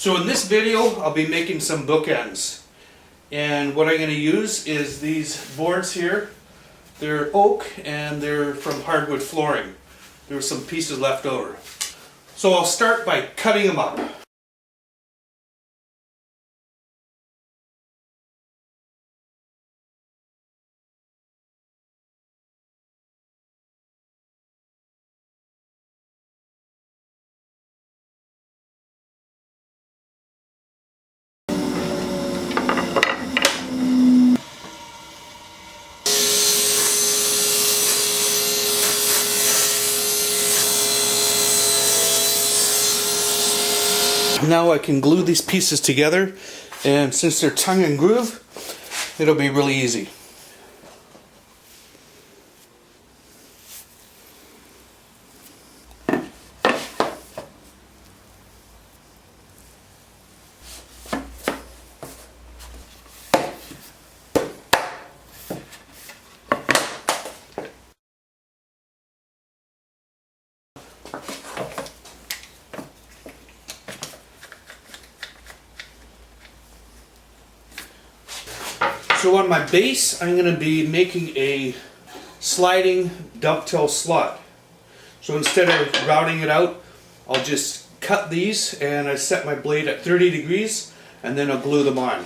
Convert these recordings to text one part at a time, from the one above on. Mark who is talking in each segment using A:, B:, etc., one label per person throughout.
A: So in this video, I'll be making some bookends. And what I'm going to use is these boards here. They're oak and they're from hardwood flooring. There were some pieces left over. So I'll start by cutting them up. Now I can glue these pieces together, and since they're tongue and groove, it'll be really easy. So on my base, I'm going to be making a sliding dovetail slot. So instead of routing it out, I'll just cut these and I set my blade at 30 degrees and then I'll glue them on.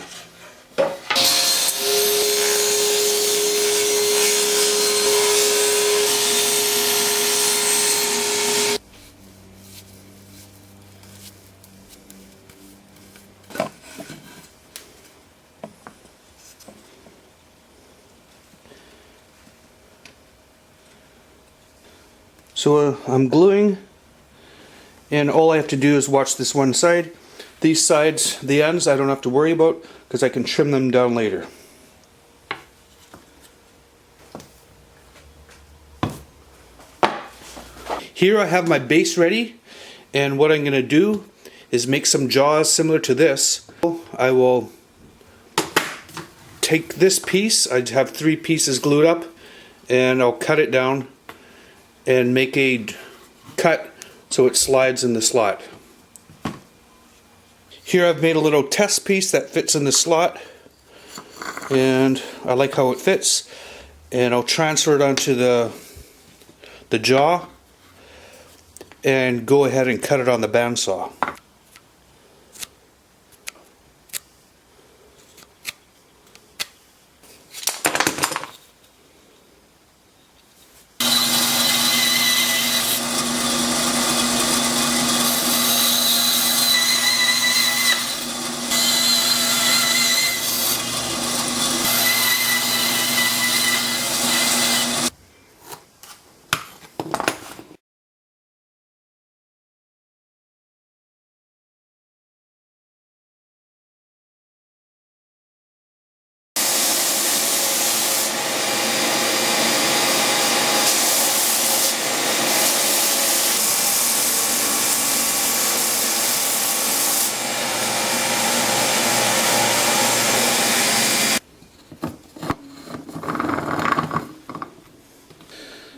A: So I'm gluing, and all I have to do is watch this one side. These sides, the ends, I don't have to worry about because I can trim them down later. Here I have my base ready, and what I'm going to do is make some jaws similar to this. I will take this piece, I have 3 pieces glued up, and I'll cut it down and make a cut so it slides in the slot. Here I've made a little test piece that fits in the slot, and I like how it fits, and I'll transfer it onto the jaw and go ahead and cut it on the bandsaw.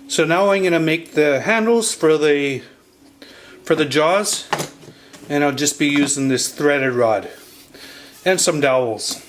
A: So now I'm going to make the handles for the jaws, and I'll just be using this threaded rod and some dowels.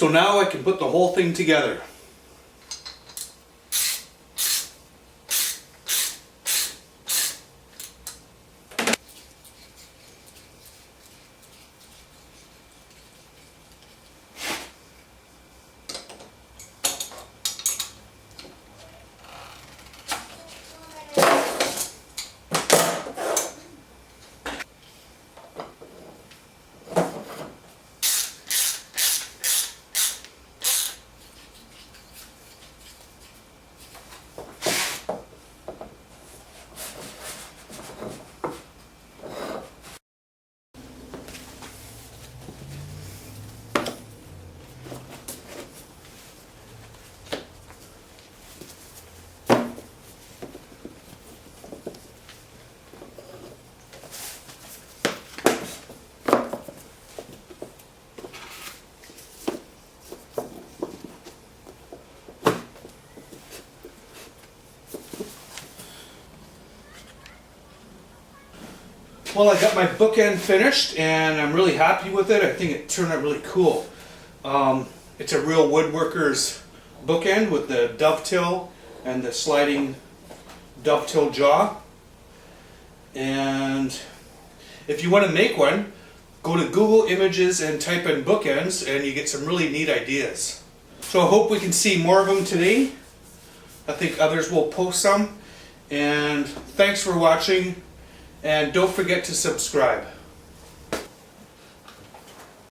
A: So now I can put the whole thing together. Well, I got my bookend finished and I'm really happy with it. I think it turned out really cool. It's a real Woodworkers bookend with the dovetail and the sliding dovetail jaw. And if you want to make one, go to Google Images and type in bookends and you get some really neat ideas. So I hope we can see more of them today. I think others will post some. And thanks for watching. And don't forget to subscribe.